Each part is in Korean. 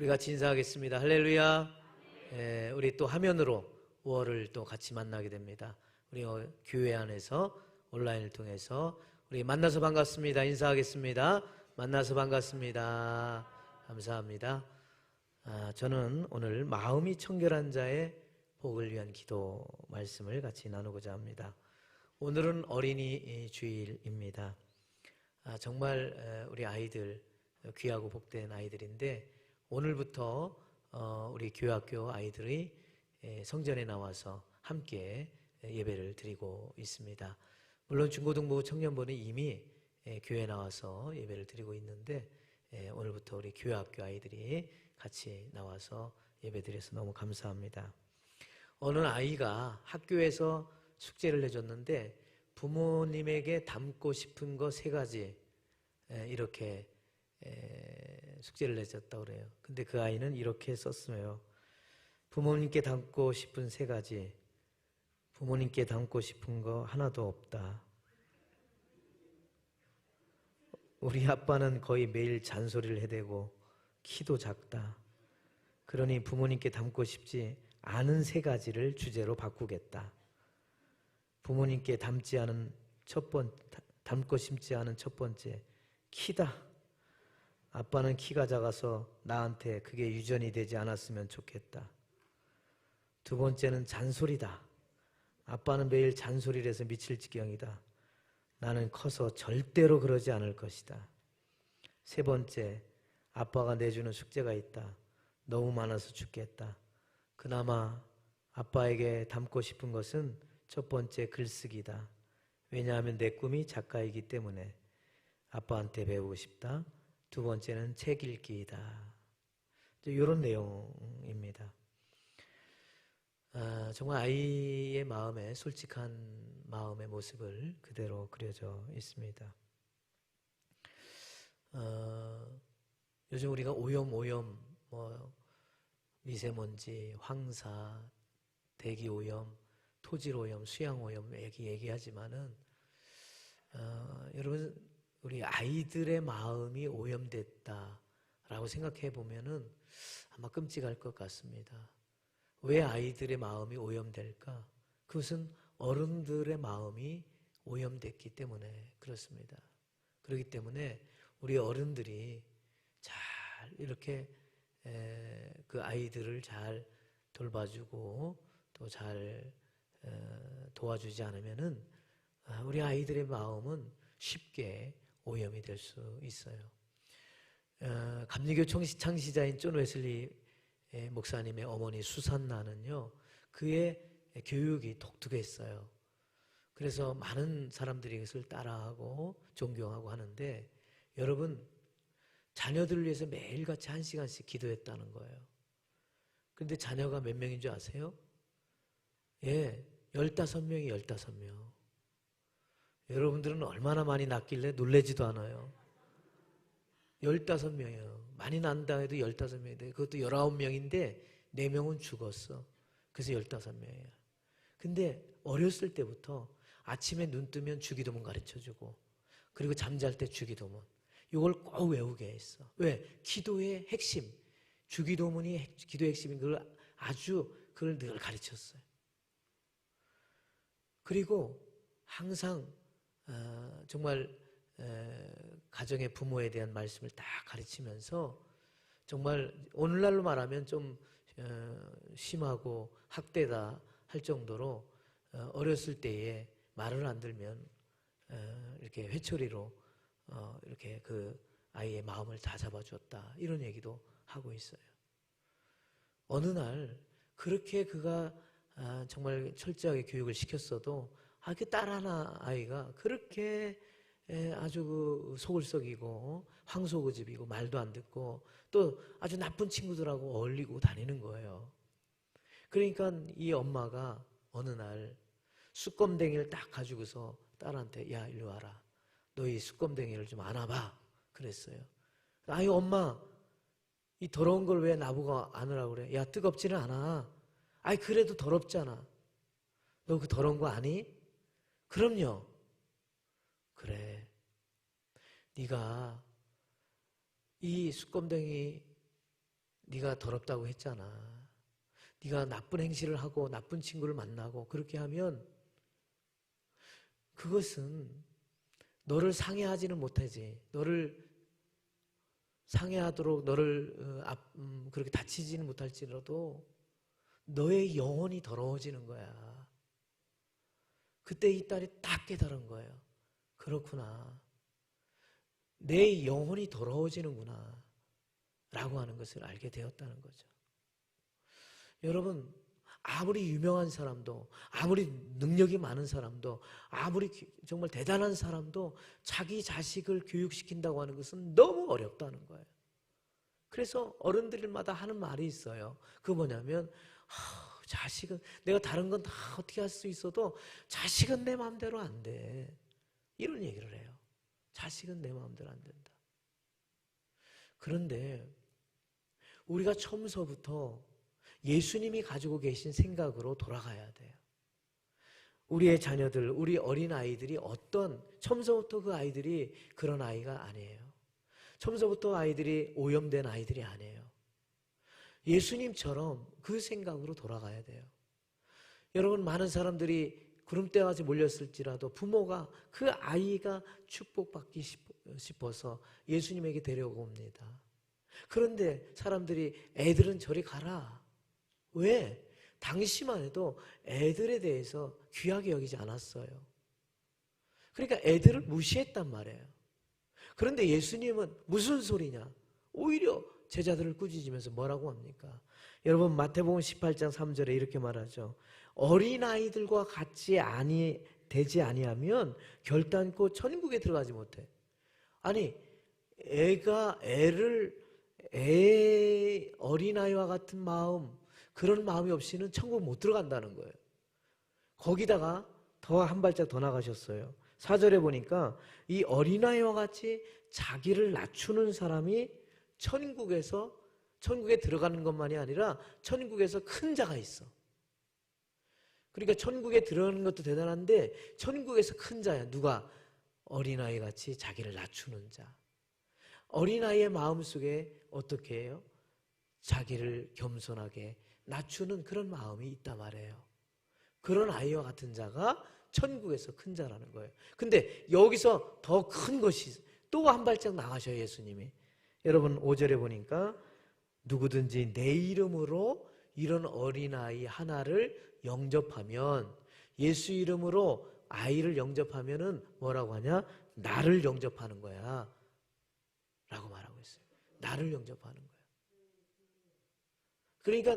우리 같이 인사하겠습니다. 할렐루야. 우리 또 화면으로 5월을 또 같이 만나게 됩니다. 우리 교회 안에서 온라인을 통해서 우리 만나서 반갑습니다. 인사하겠습니다. 만나서 반갑습니다. 감사합니다. 저는 오늘 마음이 청결한 자의 복을 위한 기도 말씀을 같이 나누고자 합니다. 오늘은 어린이 주일입니다. 정말 우리 아이들 귀하고 복된 아이들인데 오늘부터 우리 교회학교 아이들이 성전에 나와서 함께 예배를 드리고 있습니다. 물론 중고등부 청년부는 이미 교회에 나와서 예배를 드리고 있는데 오늘부터 우리 교회학교 아이들이 같이 나와서 예배 드려서 너무 감사합니다. 어느 아이가 학교에서 숙제를 내줬는데 부모님에게 담고 싶은 거 3가지 이렇게 숙제를 내줬다고 그래요. 근데 그 아이는 이렇게 썼어요. 부모님께 담고 싶은 3가지. 부모님께 담고 싶은 거 하나도 없다. 우리 아빠는 거의 매일 잔소리를 해대고 키도 작다. 그러니 부모님께 담고 싶지 않은 3가지를 주제로 바꾸겠다. 부모님께 담고 싶지 않은 첫 번째, 키다. 아빠는 키가 작아서 나한테 그게 유전이 되지 않았으면 좋겠다. 2번째는 잔소리다. 아빠는 매일 잔소리를 해서 미칠 지경이다. 나는 커서 절대로 그러지 않을 것이다. 3번째, 아빠가 내주는 숙제가 있다. 너무 많아서 죽겠다. 그나마 아빠에게 담고 싶은 것은 첫 번째 글쓰기다. 왜냐하면 내 꿈이 작가이기 때문에 아빠한테 배우고 싶다. 2번째는 책 읽기이다. 이런 내용입니다. 정말 아이의 마음에 솔직한 마음의 모습을 그대로 그려져 있습니다. 요즘 우리가 오염, 미세먼지, 황사, 대기오염, 토질오염, 수양오염 얘기하지만은 여러분 우리 아이들의 마음이 오염됐다라고 생각해 보면은 아마 끔찍할 것 같습니다. 왜 아이들의 마음이 오염될까? 그것은 어른들의 마음이 오염됐기 때문에 그렇습니다. 그렇기 때문에 우리 어른들이 잘 이렇게 그 아이들을 잘 돌봐주고 또 잘 도와주지 않으면은 우리 아이들의 마음은 쉽게 오염이 될 수 있어요. 감리교 창시자인 존 웨슬리 목사님의 어머니 수산나는요, 그의 교육이 독특했어요. 그래서 많은 사람들이 이것을 따라하고 존경하고 하는데, 여러분 자녀들을 위해서 매일같이 1시간씩 기도했다는 거예요. 그런데 자녀가 몇 명인 줄 아세요? 15명이 15명. 여러분들은 얼마나 많이 낳길래 놀라지도 않아요. 15명이에요. 많이 난다 해도 15명인데 그것도 19명인데 4명은 죽었어. 그래서 15명이에요. 근데 어렸을 때부터 아침에 눈 뜨면 주기도문 가르쳐주고, 그리고 잠잘 때 주기도문, 이걸 꼭 외우게 했어. 왜? 기도의 핵심, 주기도문이 기도의 핵심인 걸 그걸 늘 가르쳤어요. 그리고 항상 정말 가정의 부모에 대한 말씀을 다 가르치면서, 정말 오늘날로 말하면 좀 심하고 학대다 할 정도로 어렸을 때에 말을 안 들면 이렇게 회초리로 이렇게 그 아이의 마음을 다 잡아주었다, 이런 얘기도 하고 있어요. 어느 날 그렇게 그가 정말 철저하게 교육을 시켰어도 그 딸 하나 아이가 그렇게 아주 속을 썩이고 황소고집이고 말도 안 듣고 또 아주 나쁜 친구들하고 어울리고 다니는 거예요. 그러니까 이 엄마가 어느 날 숯검댕이를 딱 가지고서 딸한테, 야 일로 와라, 너 이 숯검댕이를 좀 안아봐 그랬어요. 아이 엄마, 이 더러운 걸 왜 나보고 안으라고 그래? 야 뜨겁지는 않아. 아이 그래도 더럽잖아. 너 그 더러운 거 아니? 그럼요. 그래, 네가 이 숯검댕이 네가 더럽다고 했잖아. 네가 나쁜 행실을 하고 나쁜 친구를 만나고 그렇게 하면 그것은 너를 상해하지는 못하지. 너를 상해하도록 너를 그렇게 다치지는 못할지라도 너의 영혼이 더러워지는 거야. 그때 이 딸이 딱 깨달은 거예요. 그렇구나. 내 영혼이 더러워지는구나 라고 하는 것을 알게 되었다는 거죠. 여러분, 아무리 유명한 사람도, 아무리 능력이 많은 사람도, 아무리 정말 대단한 사람도 자기 자식을 교육시킨다고 하는 것은 너무 어렵다는 거예요. 그래서 어른들마다 하는 말이 있어요. 그거 뭐냐면 자식은 내가 다른 건 다 어떻게 할 수 있어도 자식은 내 마음대로 안 돼. 이런 얘기를 해요. 자식은 내 마음대로 안 된다. 그런데 우리가 처음서부터 예수님이 가지고 계신 생각으로 돌아가야 돼요. 우리의 자녀들, 우리 어린아이들이 처음서부터 그 아이들이 그런 아이가 아니에요. 처음서부터 아이들이 오염된 아이들이 아니에요. 예수님처럼 그 생각으로 돌아가야 돼요. 여러분, 많은 사람들이 구름대같이 몰렸을지라도 부모가 그 아이가 축복받기 싶어서 예수님에게 데려옵니다. 그런데 사람들이 애들은 저리 가라. 왜? 당시만 해도 애들에 대해서 귀하게 여기지 않았어요. 그러니까 애들을 무시했단 말이에요. 그런데 예수님은 무슨 소리냐? 오히려 제자들을 꾸짖으면서 뭐라고 합니까? 여러분, 마태복음 18장 3절에 이렇게 말하죠. 어린아이들과 같이 되지 아니하면 결단코 천국에 들어가지 못해. 아니, 어린아이와 같은 마음, 그런 마음이 없이는 천국 못 들어간다는 거예요. 거기다가 더 한 발짝 더 나가셨어요. 4절에 보니까 이 어린아이와 같이 자기를 낮추는 사람이 천국에 들어가는 것만이 아니라 천국에서 큰 자가 있어. 그러니까 천국에 들어가는 것도 대단한데 천국에서 큰 자야. 누가? 어린아이 같이 자기를 낮추는 자. 어린아이의 마음속에 어떻게 해요? 자기를 겸손하게 낮추는 그런 마음이 있단 말이에요. 그런 아이와 같은 자가 천국에서 큰 자라는 거예요. 근데 여기서 더 큰 것이 또 한 발짝 나가셔요, 예수님이. 여러분, 5절에 보니까 누구든지 내 이름으로 이런 어린아이 하나를 영접하면, 예수 이름으로 아이를 영접하면은 뭐라고 하냐? 나를 영접하는 거야 라고 말하고 있어요. 나를 영접하는 거야. 그러니까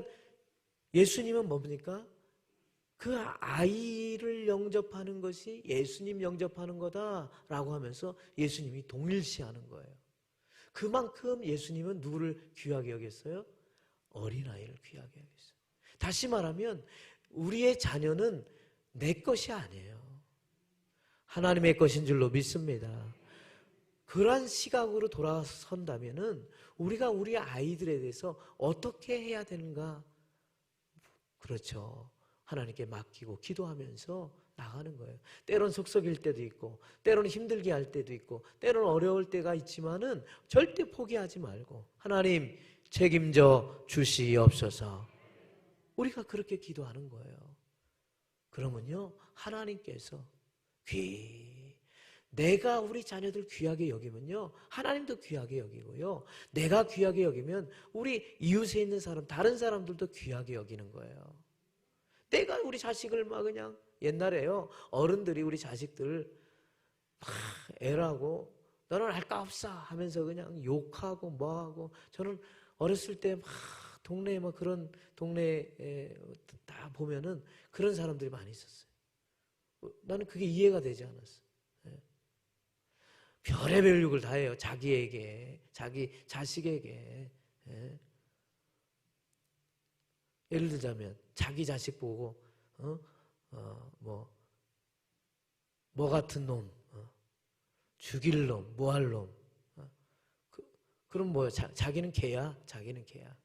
예수님은 뭡니까? 그 아이를 영접하는 것이 예수님 영접하는 거다라고 하면서 예수님이 동일시하는 거예요. 그만큼 예수님은 누구를 귀하게 여겼어요? 어린아이를 귀하게 여겼어요. 다시 말하면 우리의 자녀는 내 것이 아니에요. 하나님의 것인 줄로 믿습니다. 그러한 시각으로 돌아선다면은 우리가 우리 아이들에 대해서 어떻게 해야 되는가? 그렇죠. 하나님께 맡기고 기도하면서 나가는 거예요. 때론 속썩일 때도 있고, 때로는 힘들게 할 때도 있고, 때로는 어려울 때가 있지만은 절대 포기하지 말고 하나님 책임져 주시옵소서. 우리가 그렇게 기도하는 거예요. 그러면요, 하나님께서 내가 우리 자녀들 귀하게 여기면요, 하나님도 귀하게 여기고요, 내가 귀하게 여기면 우리 이웃에 있는 사람, 다른 사람들도 귀하게 여기는 거예요. 내가 우리 자식을 막 그냥, 옛날에요, 어른들이 우리 자식들 막 애라고 너는 알 거 없어 하면서 그냥 욕하고 뭐하고, 저는 어렸을 때 막 동네에 막 그런 동네에 다 보면은 그런 사람들이 많이 있었어요. 나는 그게 이해가 되지 않았어. 별의별 욕을 다 해요. 자기에게, 자기 자식에게. 예를 들자면 자기 자식 보고 뭐 같은 놈, 죽일 놈, 뭐 할 놈. 그럼 뭐야? 자기는 개야. 자기는 개야.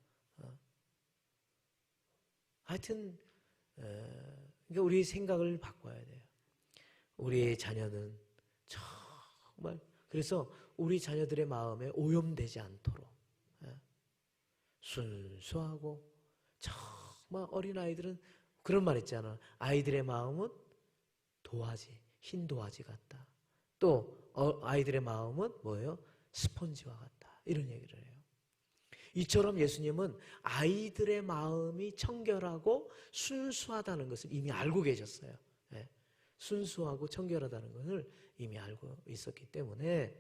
하여튼 그러니까 우리 생각을 바꿔야 돼요. 우리의 자녀는 정말, 그래서 우리 자녀들의 마음에 오염되지 않도록 순수하고 정말 어린아이들은 그런 말 있잖아. 아이들의 마음은 도화지, 흰 도화지 같다. 또 아이들의 마음은 뭐예요? 스펀지와 같다. 이런 얘기를 해요. 이처럼 예수님은 아이들의 마음이 청결하고 순수하다는 것을 이미 알고 계셨어요. 예. 순수하고 청결하다는 것을 이미 알고 있었기 때문에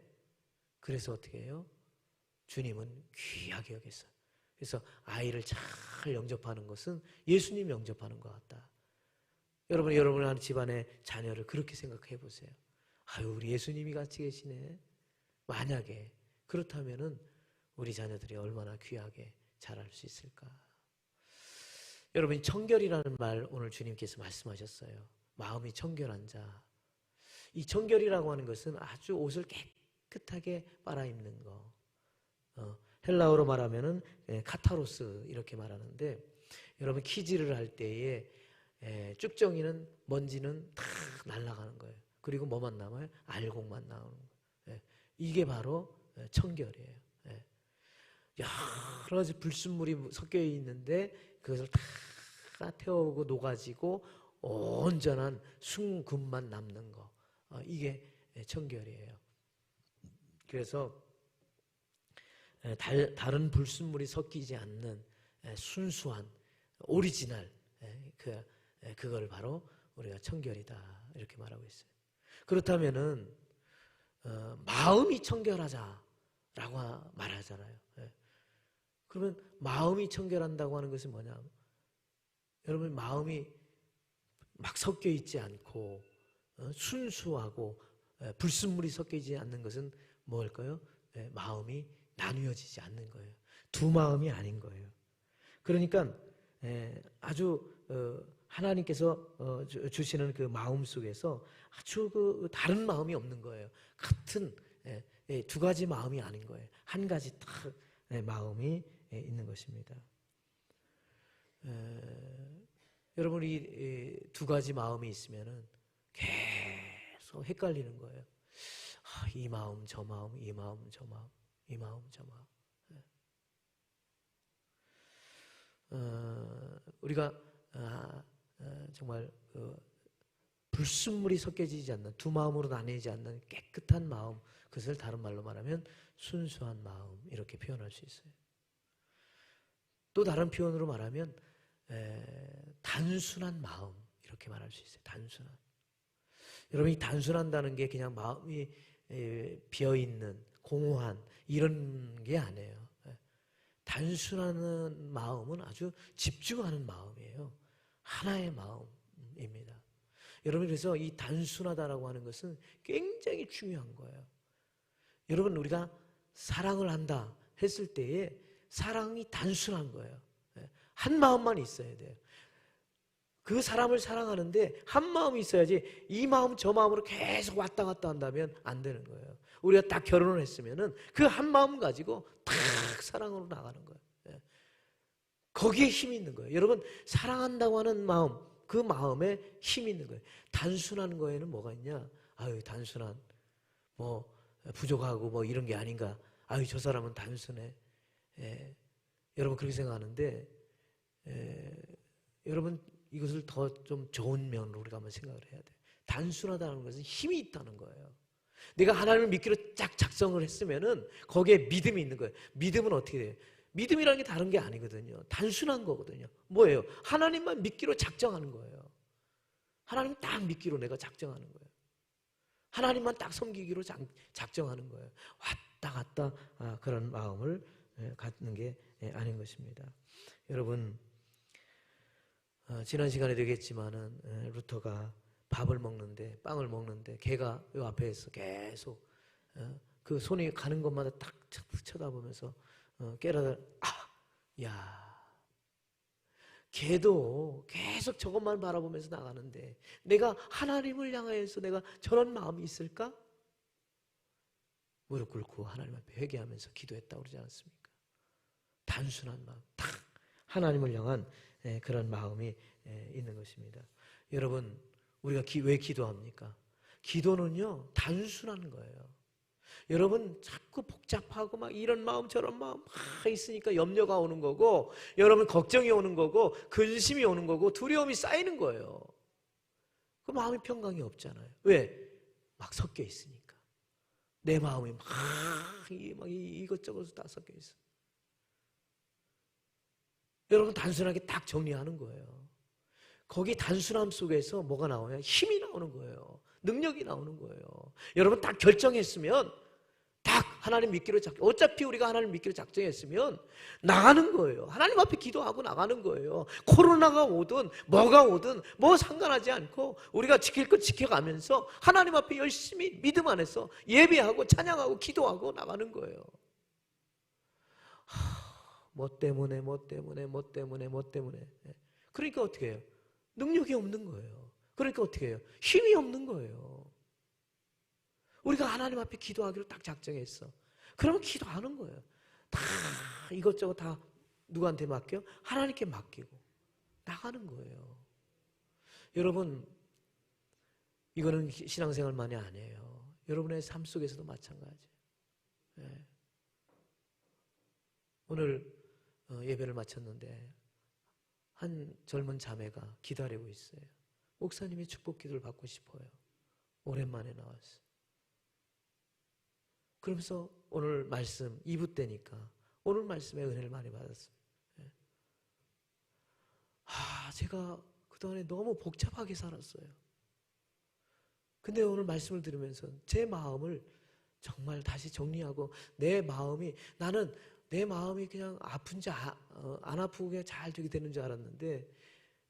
그래서 어떻게 해요? 주님은 귀하게 여겼어요. 그래서 아이를 잘 영접하는 것은 예수님 영접하는 것 같다. 여러분이 하는 집안의 자녀를 그렇게 생각해 보세요. 아유, 우리 예수님이 같이 계시네. 만약에 그렇다면은 우리 자녀들이 얼마나 귀하게 자랄 수 있을까? 여러분, 청결이라는 말 오늘 주님께서 말씀하셨어요. 마음이 청결한 자. 이 청결이라고 하는 것은 아주 옷을 깨끗하게 빨아입는 거. 헬라어로 말하면은 카타로스 이렇게 말하는데, 여러분 키질을 할 때에 쭉정이는 먼지는 다 날아가는 거예요. 그리고 뭐만 남아요? 알곡만 나오는 거예요. 이게 바로 청결이에요. 여러 가지 불순물이 섞여 있는데 그것을 다 태우고 녹아지고 온전한 순금만 남는 거. 이게 청결이에요. 그래서 다른 불순물이 섞이지 않는 순수한 오리지널 그걸 바로 우리가 청결이다 이렇게 말하고 있어요. 그렇다면은 마음이 청결하자라고 말하잖아요. 그러면 마음이 청결한다고 하는 것은 뭐냐? 여러분, 마음이 막 섞여 있지 않고 순수하고 불순물이 섞여 있지 않는 것은 뭘까요? 마음이 나누어지지 않는 거예요. 두 마음이 아닌 거예요. 그러니까 아주 하나님께서 주시는 그 마음 속에서 아주 그 다른 마음이 없는 거예요. 같은 두 가지 마음이 아닌 거예요. 한 가지 딱 마음이 있는 것입니다. 여러분, 이 두 가지 마음이 있으면은 계속 헷갈리는 거예요. 이 마음 저 마음, 이 마음 저 마음, 이 마음 저 마음. 우리가 정말 불순물이 섞여지지 않는, 두 마음으로 나뉘지 않는 깨끗한 마음, 그것을 다른 말로 말하면 순수한 마음 이렇게 표현할 수 있어요. 또 다른 표현으로 말하면 단순한 마음 이렇게 말할 수 있어요. 단순한. 여러분, 이 단순한다는 게 그냥 마음이 비어있는 공허한 이런 게 아니에요. 단순한 마음은 아주 집중하는 마음이에요. 하나의 마음입니다. 여러분, 그래서 이 단순하다라고 하는 것은 굉장히 중요한 거예요. 여러분, 우리가 사랑을 한다 했을 때에 사랑이 단순한 거예요. 한 마음만 있어야 돼요. 그 사람을 사랑하는데 한 마음이 있어야지 이 마음 저 마음으로 계속 왔다 갔다 한다면 안 되는 거예요. 우리가 딱 결혼을 했으면은 그 한 마음 가지고 탁 사랑으로 나가는 거예요. 거기에 힘이 있는 거예요. 여러분, 사랑한다고 하는 마음, 그 마음에 힘이 있는 거예요. 단순한 거에는 뭐가 있냐? 아유, 단순한 뭐 부족하고 뭐 이런 게 아닌가? 아유, 저 사람은 단순해. 여러분 그렇게 생각하는데 여러분 이것을 더 좀 좋은 면으로 우리가 한번 생각을 해야 돼요. 단순하다는 것은 힘이 있다는 거예요. 내가 하나님을 믿기로 쫙 작성을 했으면은 거기에 믿음이 있는 거예요. 믿음은 어떻게 돼요? 믿음이라는 게 다른 게 아니거든요. 단순한 거거든요. 뭐예요? 하나님만 믿기로 작정하는 거예요. 하나님 딱 믿기로 내가 작정하는 거예요. 하나님만 딱 섬기기로 작정하는 거예요. 왔다 갔다 그런 마음을 갖는 게 아닌 것입니다. 여러분, 지난 시간에도 얘기했지만은 루터가 밥을 먹는데, 빵을 먹는데 개가 요 앞에서 계속 그 손이 가는 것마다 딱 쳐다보면서 깨달아, 야, 개도 계속 저것만 바라보면서 나가는데 내가 하나님을 향해서 내가 저런 마음이 있을까? 무릎 꿇고 하나님 앞에 회개하면서 기도했다고 그러지 않습니까? 단순한 마음, 딱 하나님을 향한 그런 마음이 있는 것입니다. 여러분, 우리가 왜 기도합니까? 기도는요, 단순한 거예요. 여러분 자꾸 복잡하고 막 이런 마음 저런 마음 막 있으니까 염려가 오는 거고, 여러분 걱정이 오는 거고, 근심이 오는 거고, 두려움이 쌓이는 거예요. 그 마음이 평강이 없잖아요. 왜? 막 섞여 있으니까. 내 마음이 막 이것저것 다 섞여 있어. 여러분 단순하게 딱 정리하는 거예요. 거기 단순함 속에서 뭐가 나와요? 힘이 나오는 거예요. 능력이 나오는 거예요. 여러분 딱 결정했으면, 딱 하나님 믿기로 어차피 우리가 하나님 믿기로 작정했으면 나가는 거예요. 하나님 앞에 기도하고 나가는 거예요. 코로나가 오든 뭐가 오든 뭐 상관하지 않고 우리가 지킬 것 지켜가면서 하나님 앞에 열심히 믿음 안에서 예배하고 찬양하고 기도하고 나가는 거예요. 뭐 때문에 그러니까 어떻게 해요? 능력이 없는 거예요. 그러니까 어떻게 해요? 힘이 없는 거예요. 우리가 하나님 앞에 기도하기로 딱 작정했어. 그러면 기도하는 거예요. 다 이것저것 다 누구한테 맡겨? 하나님께 맡기고 나가는 거예요. 여러분, 이거는 신앙생활만이 아니에요. 여러분의 삶 속에서도 마찬가지예요. 네. 오늘 예배를 마쳤는데 한 젊은 자매가 기다리고 있어요. 목사님이 축복 기도를 받고 싶어요. 오랜만에 나왔어요. 그러면서 오늘 말씀 2부 때니까 오늘 말씀에 은혜를 많이 받았어요. 제가 그동안에 너무 복잡하게 살았어요. 근데 오늘 말씀을 들으면서 제 마음을 정말 다시 정리하고, 나는 내 마음이 그냥 아픈지 안 아프고 그냥 잘 되게 되는 줄 알았는데,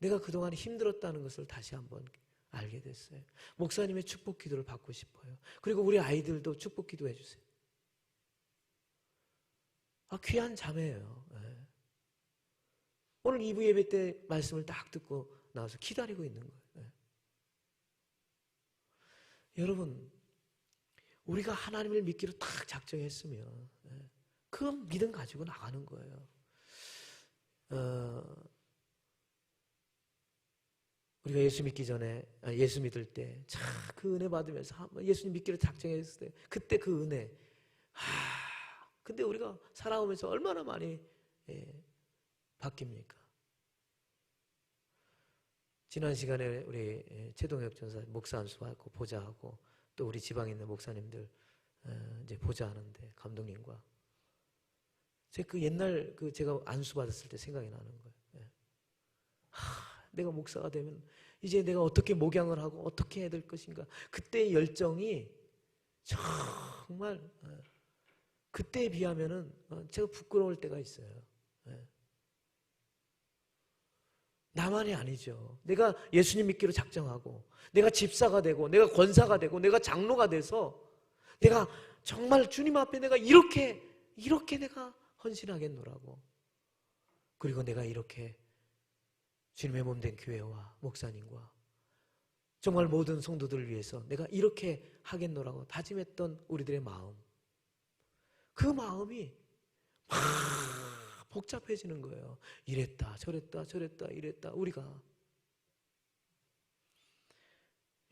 내가 그동안 힘들었다는 것을 다시 한번 알게 됐어요. 목사님의 축복 기도를 받고 싶어요. 그리고 우리 아이들도 축복 기도해 주세요. 귀한 자매예요. 네. 오늘 2부 예배 때 말씀을 딱 듣고 나와서 기다리고 있는 거예요. 네. 여러분, 우리가 하나님을 믿기로 딱 작정했으면 그 믿음 가지고 나가는 거예요. 우리가 예수 믿기 전에, 예수 믿을 때 그 은혜 받으면서 예수님 믿기로 작정했을 때 그때 그 은혜, 근데 우리가 살아오면서 얼마나 많이 바뀝니까? 지난 시간에 우리 최동혁 전사 목사 안수하고 보좌하고, 또 우리 지방에 있는 목사님들 이제 보좌하는데 감독님과 그 옛날 제가 안수 받았을 때 생각이 나는 거예요. 내가 목사가 되면 이제 내가 어떻게 목양을 하고 어떻게 해야 될 것인가. 그때의 열정이 정말 그때에 비하면은 제가 부끄러울 때가 있어요. 나만이 아니죠. 내가 예수님 믿기로 작정하고 내가 집사가 되고 내가 권사가 되고 내가 장로가 돼서 내가 정말 주님 앞에 내가 이렇게 내가 헌신하겠노라고, 그리고 내가 이렇게 주님의 몸된 교회와 목사님과 정말 모든 성도들을 위해서 내가 이렇게 하겠노라고 다짐했던 우리들의 마음, 그 마음이 막 복잡해지는 거예요. 이랬다 저랬다 이랬다. 우리가,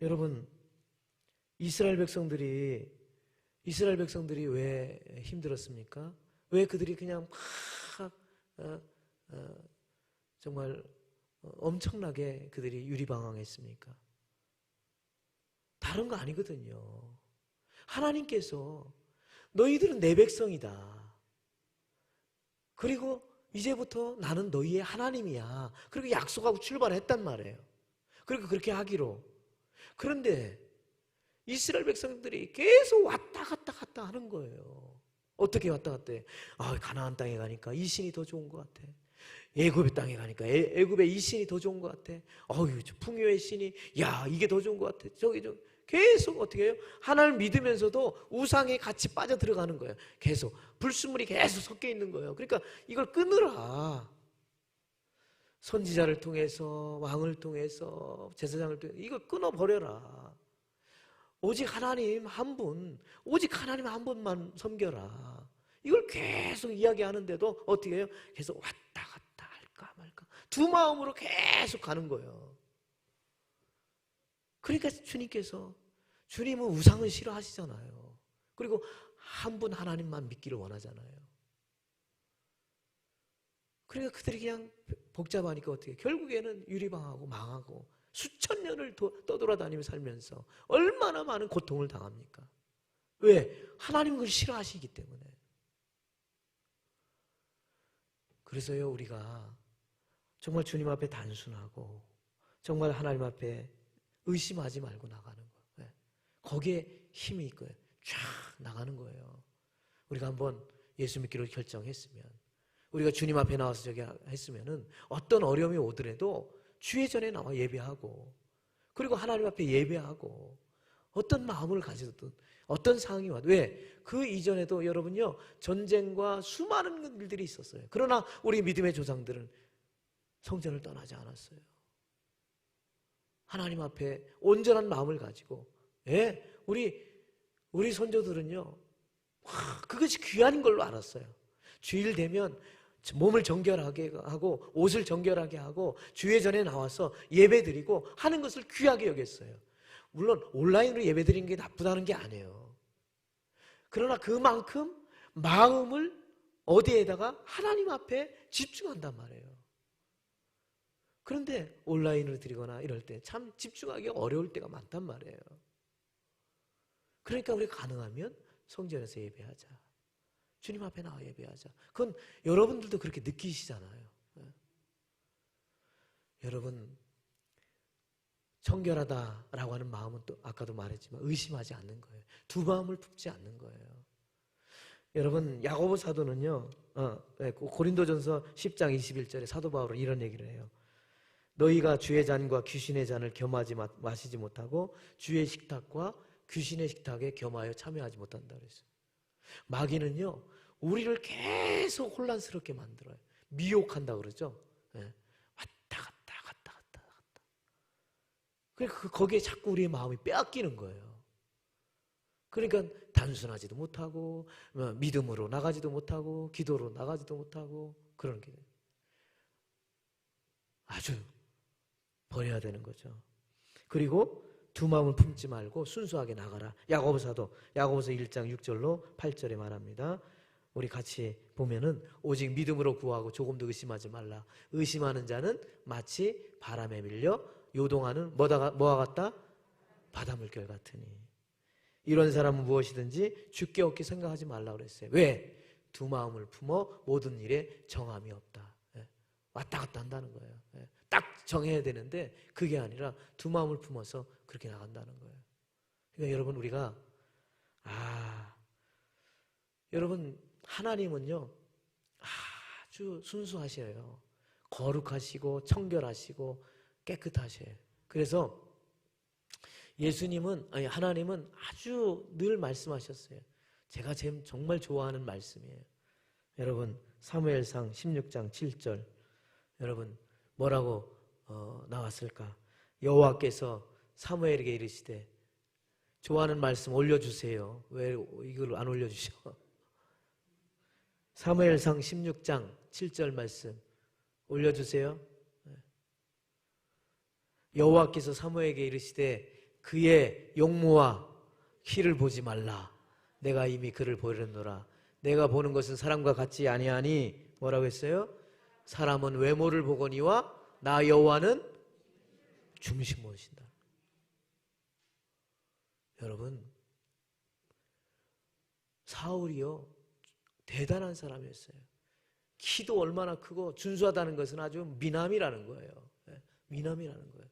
여러분, 이스라엘 백성들이 왜 힘들었습니까? 왜 그들이 그냥 막 정말 엄청나게 그들이 유리방황했습니까? 다른 거 아니거든요. 하나님께서 너희들은 내 백성이다. 그리고 이제부터 나는 너희의 하나님이야. 그리고 약속하고 출발했단 말이에요. 그리고 그렇게 하기로. 그런데 이스라엘 백성들이 계속 왔다 갔다 하는 거예요. 어떻게 왔다 갔다 해? 가나안 땅에 가니까 이 신이 더 좋은 것 같아. 애굽의 땅에 가니까 애굽의 이 신이 더 좋은 것 같아. 풍요의 신이 이게 더 좋은 것 같아. 저기 계속 어떻게 해요? 하나님을 믿으면서도 우상에 같이 빠져 들어가는 거예요. 계속 불순물이 계속 섞여 있는 거예요. 그러니까 이걸 끊으라. 선지자를 통해서, 왕을 통해서, 제사장을 통해서 이걸 끊어버려라. 오직 하나님 한 분만 섬겨라. 이걸 계속 이야기하는데도 어떻게 해요? 계속 왔다 갔다 할까 말까 두 마음으로 계속 가는 거예요. 그러니까 주님은 우상을 싫어하시잖아요. 그리고 한 분 하나님만 믿기를 원하잖아요. 그러니까 그들이 그냥 복잡하니까 어떻게 결국에는 유리방하고 망하고 수천 년을 떠돌아다니며 살면서 얼마나 많은 고통을 당합니까? 왜? 하나님은 그걸 싫어하시기 때문에. 그래서요, 우리가 정말 주님 앞에 단순하고 정말 하나님 앞에 의심하지 말고 나가는 거예요. 거기에 힘이 있고요. 쫙 나가는 거예요. 우리가 한번 예수 믿기로 결정했으면, 우리가 주님 앞에 나와서 저기 했으면은 어떤 어려움이 오더라도 주의 전에 나와 예배하고, 그리고 하나님 앞에 예배하고, 어떤 마음을 가지든 어떤 상황이 와도, 왜? 그 이전에도 여러분요, 전쟁과 수많은 일들이 있었어요. 그러나 우리 믿음의 조상들은 성전을 떠나지 않았어요. 하나님 앞에 온전한 마음을 가지고, 우리 선조들은요, 그것이 귀한 걸로 알았어요. 주일 되면 몸을 정결하게 하고 옷을 정결하게 하고 주의 전에 나와서 예배드리고 하는 것을 귀하게 여겼어요. 물론 온라인으로 예배드리는 게 나쁘다는 게 아니에요. 그러나 그만큼 마음을 어디에다가 하나님 앞에 집중한단 말이에요. 그런데 온라인으로 드리거나 이럴 때 참 집중하기 어려울 때가 많단 말이에요. 그러니까 우리가 가능하면 성전에서 예배하자. 주님 앞에 나와 예배하자. 그건 여러분들도 그렇게 느끼시잖아요. 여러분, 청결하다라고 하는 마음은 또 아까도 말했지만 의심하지 않는 거예요. 두 마음을 품지 않는 거예요. 여러분, 야고보 사도는요, 고린도전서 10장 21절에 사도 바울은 이런 얘기를 해요. 너희가 주의 잔과 귀신의 잔을 겸하지 마시지 못하고 주의 식탁과 귀신의 식탁에 겸하여 참여하지 못한다 그랬어요. 마귀는요, 우리를 계속 혼란스럽게 만들어요. 미혹한다 그러죠. 왔다 갔다. 그러니까 거기에 자꾸 우리의 마음이 빼앗기는 거예요. 그러니까 단순하지도 못하고 믿음으로 나가지도 못하고 기도로 나가지도 못하고 그런 게 아주 버려야 되는 거죠. 그리고 두 마음을 품지 말고 순수하게 나가라. 야고보서 1장 6절로 8절에 말합니다. 우리 같이 보면은 오직 믿음으로 구하고 조금도 의심하지 말라. 의심하는 자는 마치 바람에 밀려 요동하는 뭐와 같다? 바닷물결 같으니. 이런 사람은 무엇이든지 주께 얻기 생각하지 말라 그랬어요. 왜? 두 마음을 품어 모든 일에 정함이 없다. 왔다 갔다 한다는 거예요. 딱 정해야 되는데 그게 아니라 두 마음을 품어서 그렇게 나간다는 거예요. 그러니까 여러분, 우리가 여러분, 하나님은요 아주 순수하셔요. 거룩하시고 청결하시고 깨끗하셔요. 그래서 하나님은 아주 늘 말씀하셨어요. 제가 정말 좋아하는 말씀이에요. 여러분, 사무엘상 16장 7절, 여러분 뭐라고 나왔을까? 여호와께서 사무엘에게 이르시되, 좋아하는 말씀 올려주세요. 왜 이걸 안 올려주셔? 사무엘상 16장 7절 말씀 올려주세요. 여호와께서 사무엘에게 이르시되 그의 용모와 키를 보지 말라. 내가 이미 그를 보려노라. 내가 보는 것은 사람과 같지 아니하니, 뭐라고 했어요? 사람은 외모를 보거니와 나 여호와는 중심을 보신다. 여러분, 사울이요 대단한 사람이었어요. 키도 얼마나 크고 준수하다는 것은 아주 미남이라는 거예요. 미남이라는 거예요.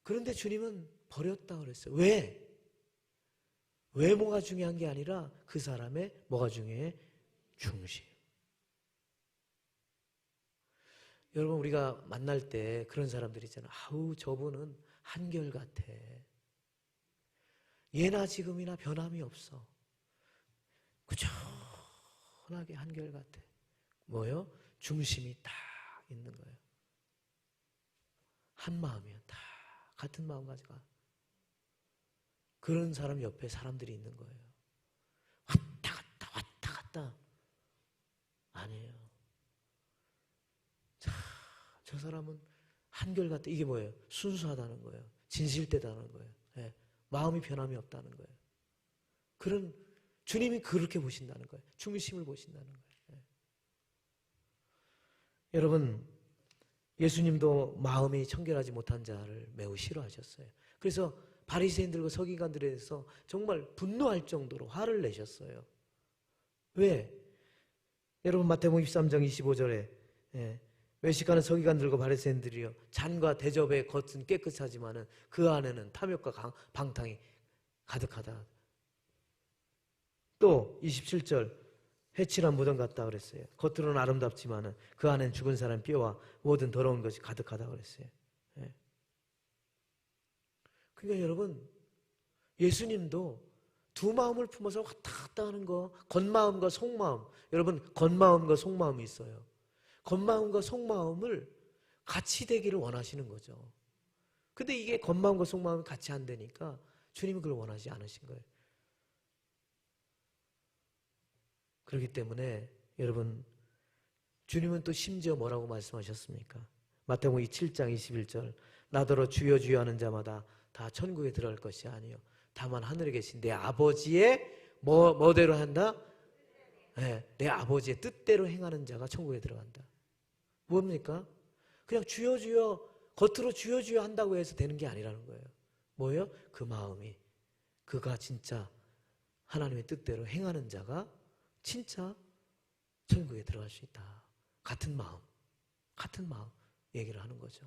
그런데 주님은 버렸다 그랬어요. 왜? 외모가 중요한 게 아니라 그 사람의 뭐가 중요해? 중심. 여러분, 우리가 만날 때 그런 사람들 있잖아요. 아우, 저분은 한결같아. 예나 지금이나 변함이 없어. 꾸준하게 한결같아. 뭐요? 중심이 딱 있는 거예요. 한 마음이야. 다 같은 마음 가져가. 그런 사람 옆에 사람들이 있는 거예요. 왔다 갔다. 아니에요. 저 사람은 한결같다. 이게 뭐예요? 순수하다는 거예요. 진실되다는 거예요. 마음이 변함이 없다는 거예요. 그런 주님이 그렇게 보신다는 거예요. 중심을 보신다는 거예요. 여러분, 예수님도 마음이 청결하지 못한 자를 매우 싫어하셨어요. 그래서 바리새인들과 서기관들에 대해서 정말 분노할 정도로 화를 내셨어요. 왜? 여러분, 마태복음 23장 25절에 외식하는 서기관들과 바리새인들이요, 잔과 대접의 겉은 깨끗하지만은 그 안에는 탐욕과 방탕이 가득하다. 또 27절, 해칠한 무덤 같다 그랬어요. 겉으로는 아름답지만은 그 안에는 죽은 사람 뼈와 모든 더러운 것이 가득하다 그랬어요. 그러니까 여러분, 예수님도 두 마음을 품어서 왔다 갔다 하는 거, 겉마음과 속마음. 여러분, 겉마음과 속마음이 있어요. 겉마음과 속마음을 같이 되기를 원하시는 거죠. 근데 이게 겉마음과 속마음이 같이 안 되니까 주님은 그걸 원하지 않으신 거예요. 그렇기 때문에 여러분, 주님은 또 심지어 뭐라고 말씀하셨습니까? 마태복음 7장 21절, 나더러 주여 주여 하는 자마다 다 천국에 들어갈 것이 아니요 다만 하늘에 계신 내 아버지의 뭐대로 한다? 내 아버지의 뜻대로 행하는 자가 천국에 들어간다. 뭡니까? 그냥 주여 주여, 겉으로 주여 주여 한다고 해서 되는 게 아니라는 거예요. 뭐예요? 그 마음이, 그가 진짜 하나님의 뜻대로 행하는 자가 진짜 천국에 들어갈 수 있다. 같은 마음 얘기를 하는 거죠.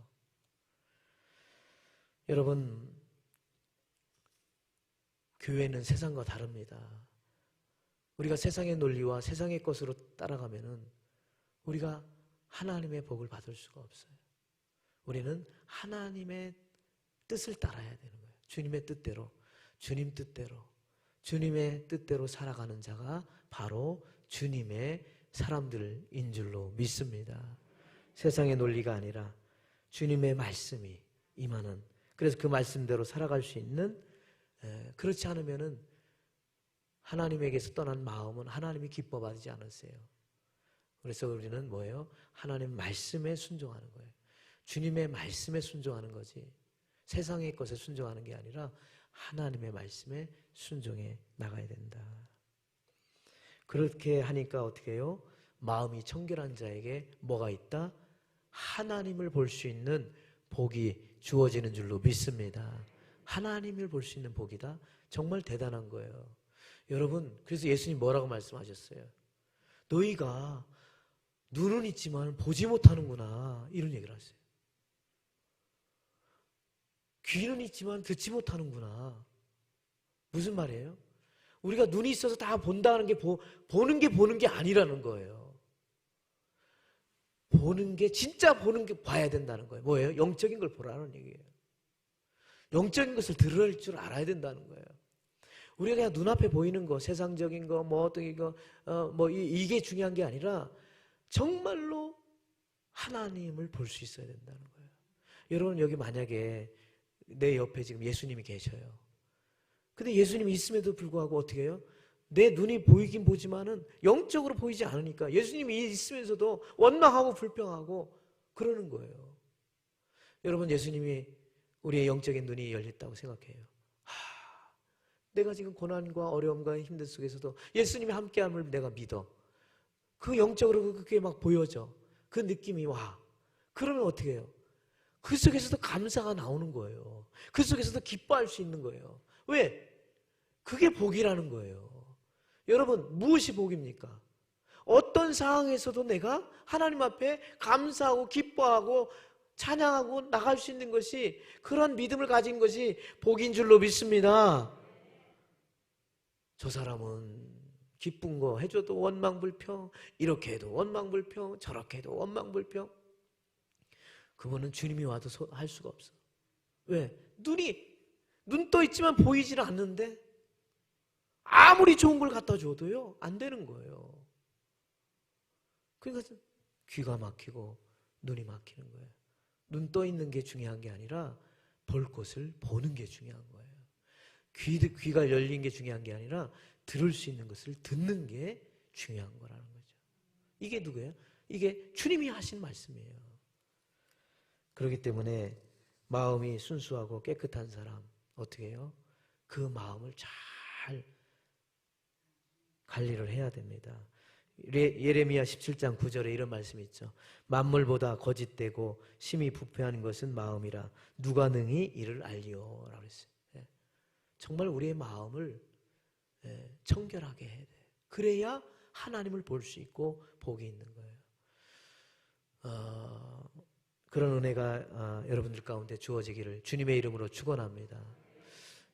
여러분, 교회는 세상과 다릅니다. 우리가 세상의 논리와 세상의 것으로 따라가면은 우리가 하나님의 복을 받을 수가 없어요. 우리는 하나님의 뜻을 따라야 되는 거예요. 주님의 뜻대로, 주님 뜻대로, 주님의 뜻대로 살아가는 자가 바로 주님의 사람들인 줄로 믿습니다. 세상의 논리가 아니라 주님의 말씀이 임하는, 그래서 그 말씀대로 살아갈 수 있는, 그렇지 않으면은 하나님에게서 떠난 마음은 하나님이 기뻐받지 않으세요. 그래서 우리는 뭐예요? 하나님 말씀에 순종하는 거예요. 주님의 말씀에 순종하는 거지, 세상의 것에 순종하는 게 아니라 하나님의 말씀에 순종해 나가야 된다. 그렇게 하니까 어떻게 해요? 마음이 청결한 자에게 뭐가 있다? 하나님을 볼 수 있는 복이 주어지는 줄로 믿습니다. 하나님을 볼 수 있는 복이다? 정말 대단한 거예요. 여러분, 그래서 예수님 뭐라고 말씀하셨어요? 너희가 눈은 있지만 보지 못하는구나, 이런 얘기를 하세요. 귀는 있지만 듣지 못하는구나. 무슨 말이에요? 우리가 눈이 있어서 다 본다는 게 보는 게 아니라는 거예요. 보는 게, 진짜 보는 게 봐야 된다는 거예요. 뭐예요? 영적인 걸 보라는 얘기예요. 영적인 것을 들을 줄 알아야 된다는 거예요. 우리가 그냥 눈앞에 보이는 거, 세상적인 거, 뭐 어떤 이거, 이게 중요한 게 아니라 정말로 하나님을 볼 수 있어야 된다는 거예요. 여러분, 여기 만약에 내 옆에 지금 예수님이 계셔요. 근데 예수님이 있음에도 불구하고 어떻게 해요? 내 눈이 보이긴 보지만은 영적으로 보이지 않으니까 예수님이 있으면서도 원망하고 불평하고 그러는 거예요. 여러분, 예수님이 우리의 영적인 눈이 열렸다고 생각해요. 내가 지금 고난과 어려움과 힘든 속에서도 예수님이 함께함을 내가 믿어. 그 영적으로 그게 막 보여져. 그 느낌이 와. 그러면 어떻게 해요? 그 속에서도 감사가 나오는 거예요. 그 속에서도 기뻐할 수 있는 거예요. 왜? 그게 복이라는 거예요. 여러분, 무엇이 복입니까? 어떤 상황에서도 내가 하나님 앞에 감사하고 기뻐하고 찬양하고 나갈 수 있는 것이, 그런 믿음을 가진 것이 복인 줄로 믿습니다. 저 사람은 기쁜 거 해줘도 원망불평, 이렇게 해도 원망불평, 저렇게 해도 원망불평. 그거는 주님이 와도 할 수가 없어. 왜? 눈 떠 있지만 보이질 않는데 아무리 좋은 걸 갖다 줘도요, 안 되는 거예요. 그러니까 귀가 막히고 눈이 막히는 거예요. 눈 떠 있는 게 중요한 게 아니라 볼 것을 보는 게 중요한 거예요. 귀가 열린 게 중요한 게 아니라 들을 수 있는 것을 듣는 게 중요한 거라는 거죠. 이게 누구예요? 이게 주님이 하신 말씀이에요. 그렇기 때문에 마음이 순수하고 깨끗한 사람 어떻게 해요? 그 마음을 잘 관리를 해야 됩니다. 예레미야 17장 9절에 이런 말씀이 있죠. 만물보다 거짓되고 심히 부패한 것은 마음이라 누가 능히 이를 알리오 라고 했어요. 정말 우리의 마음을 청결하게 해야 돼요. 그래야 하나님을 볼 수 있고 복이 있는 거예요. 그런 은혜가 여러분들 가운데 주어지기를 주님의 이름으로 축원합니다.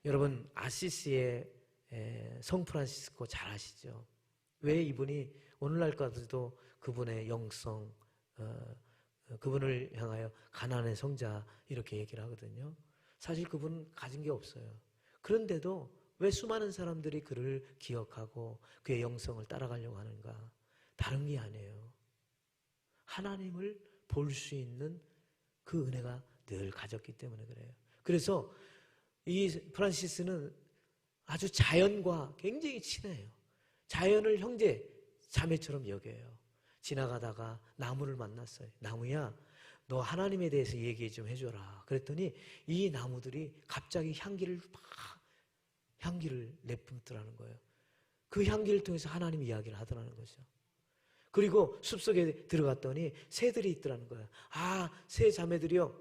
여러분 아시시의 성 프란시스코 잘 아시죠? 왜 이분이 오늘날까지도 그분의 영성, 그분을 향하여 가난의 성자 이렇게 얘기를 하거든요. 사실 그분은 가진 게 없어요. 그런데도 왜 수많은 사람들이 그를 기억하고 그의 영성을 따라가려고 하는가? 다른 게 아니에요. 하나님을 볼 수 있는 그 은혜가 늘 가졌기 때문에 그래요. 그래서 이 프란시스는 아주 자연과 굉장히 친해요. 자연을 형제, 자매처럼 여겨요. 지나가다가 나무를 만났어요. 나무야, 너 하나님에 대해서 얘기 좀 해줘라. 그랬더니 이 나무들이 갑자기 향기를 내뿜더라는 거예요. 그 향기를 통해서 하나님 이야기를 하더라는 거죠. 그리고 숲속에 들어갔더니 새들이 있더라는 거예요. 아, 새 자매들이요,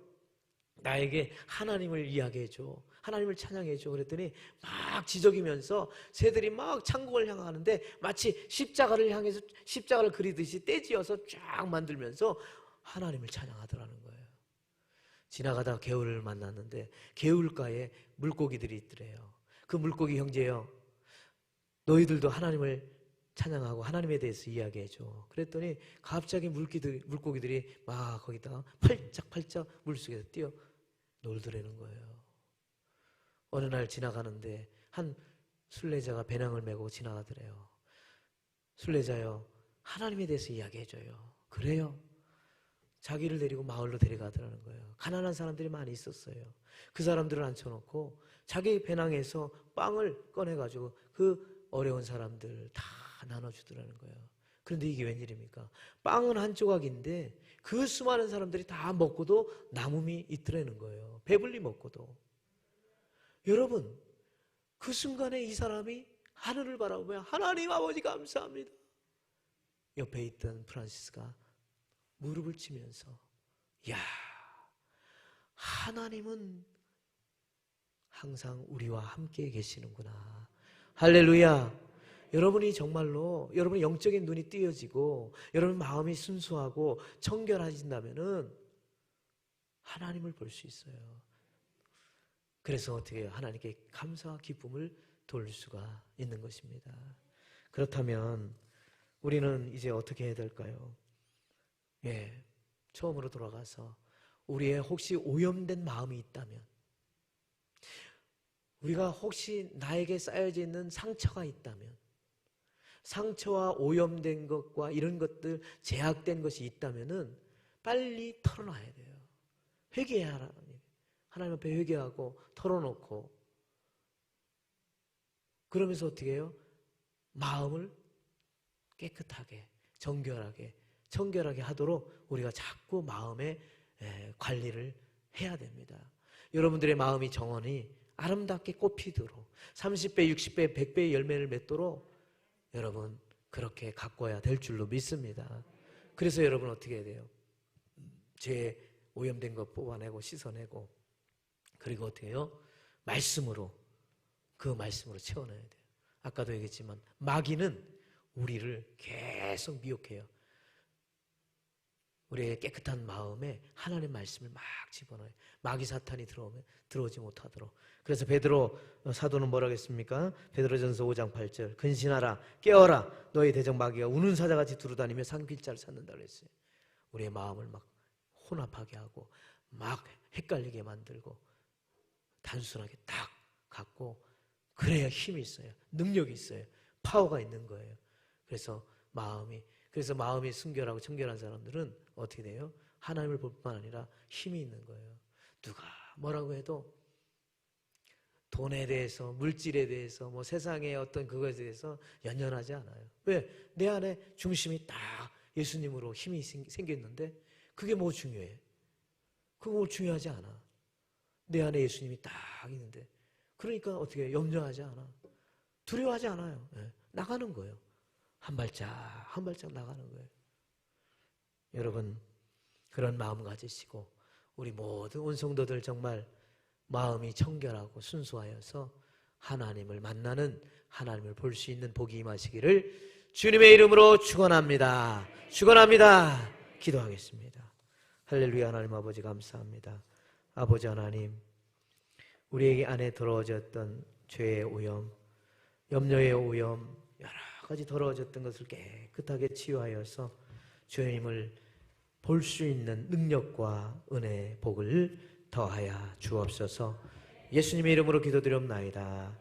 나에게 하나님을 이야기해줘, 하나님을 찬양해줘. 그랬더니 막 지저귀면서 새들이 막 천국을 향하는데 마치 십자가를 향해서 십자가를 그리듯이 떼지어서 쫙 만들면서 하나님을 찬양하더라는 거예요. 지나가다가 개울을 만났는데 개울가에 물고기들이 있더래요. 그 물고기 형제요, 너희들도 하나님을 찬양하고 하나님에 대해서 이야기해줘. 그랬더니 갑자기 물고기들이 막 거기다가 팔짝팔짝 물속에서 뛰어 놀더라는 거예요. 어느 날 지나가는데 한 순례자가 배낭을 메고 지나가더래요. 순례자요, 하나님에 대해서 이야기해줘요. 그래요. 자기를 데리고 마을로 데려가더라는 거예요. 가난한 사람들이 많이 있었어요. 그 사람들을 앉혀놓고 자기 배낭에서 빵을 꺼내가지고 그 어려운 사람들 다 나눠주더라는 거예요. 그런데 이게 웬일입니까? 빵은 한 조각인데 그 수많은 사람들이 다 먹고도 남음이 있더라는 거예요. 배불리 먹고도. 여러분, 그 순간에 이 사람이 하늘을 바라보며 하나님 아버지 감사합니다. 옆에 있던 프란시스가 무릎을 치면서, 야, 하나님은 항상 우리와 함께 계시는구나. 할렐루야. 여러분이 정말로 여러분의 영적인 눈이 띄어지고 여러분 마음이 순수하고 청결해진다면은 하나님을 볼 수 있어요. 그래서 어떻게 해요? 하나님께 감사와 기쁨을 돌릴 수가 있는 것입니다. 그렇다면 우리는 이제 어떻게 해야 될까요? 처음으로 돌아가서 우리의 혹시 오염된 마음이 있다면, 우리가 혹시 나에게 쌓여져 있는 상처가 있다면, 상처와 오염된 것과 이런 것들, 제약된 것이 있다면은 빨리 털어놔야 돼요. 회개해야 하나님 앞에 회개하고 털어놓고, 그러면서 어떻게 해요? 마음을 깨끗하게, 정결하게, 청결하게 하도록 우리가 자꾸 마음의 관리를 해야 됩니다. 여러분들의 마음이 정원이 아름답게 꽃피도록 30배, 60배, 100배의 열매를 맺도록 여러분 그렇게 가꿔야 될 줄로 믿습니다. 그래서 여러분 어떻게 해야 돼요? 죄 오염된 것 뽑아내고 씻어내고, 그리고 어떻게 해요? 말씀으로, 그 말씀으로 채워넣어야 돼요. 아까도 얘기했지만 마귀는 우리를 계속 미혹해요. 우리의 깨끗한 마음에 하나님의 말씀을 막 집어넣어요. 마귀 사탄이 들어오지 못하도록. 그래서 베드로 사도는 뭐라고 했습니까? 베드로전서 5장 8절, 근신하라, 깨어라, 너희 대적 마귀가 우는 사자같이 두루다니며 상필자를 찾는다고 했어요. 우리의 마음을 막 혼합하게 하고 막 헷갈리게 만들고 단순하게 딱 갖고, 그래야 힘이 있어요. 능력이 있어요. 파워가 있는 거예요. 그래서 마음이 순결하고 청결한 사람들은 어떻게 돼요? 하나님을 볼 뿐만 아니라 힘이 있는 거예요. 누가 뭐라고 해도 돈에 대해서, 물질에 대해서, 뭐 세상의 어떤 그것에 대해서 연연하지 않아요. 왜? 내 안에 중심이 딱 예수님으로 힘이 생겼는데 그게 뭐 중요해? 그거 뭐 중요하지 않아. 내 안에 예수님이 딱 있는데 그러니까 어떻게 염려하지 않아. 두려워하지 않아요. 예, 나가는 거예요. 한 발짝 한 발짝 나가는 거예요. 여러분 그런 마음 가지시고 우리 모든 온 성도들 정말 마음이 청결하고 순수하여서 하나님을 만나는, 하나님을 볼 수 있는 복이 임하시기를 주님의 이름으로 축원합니다. 축원합니다. 기도하겠습니다. 할렐루야. 하나님 아버지 감사합니다. 아버지 하나님, 우리 안에 더러워졌던 죄의 오염, 염려의 오염, 여러 가지 더러워졌던 것을 깨끗하게 치유하여서 주님을 볼 수 있는 능력과 은혜, 복을 더하여 주옵소서. 예수님의 이름으로 기도드렸나이다.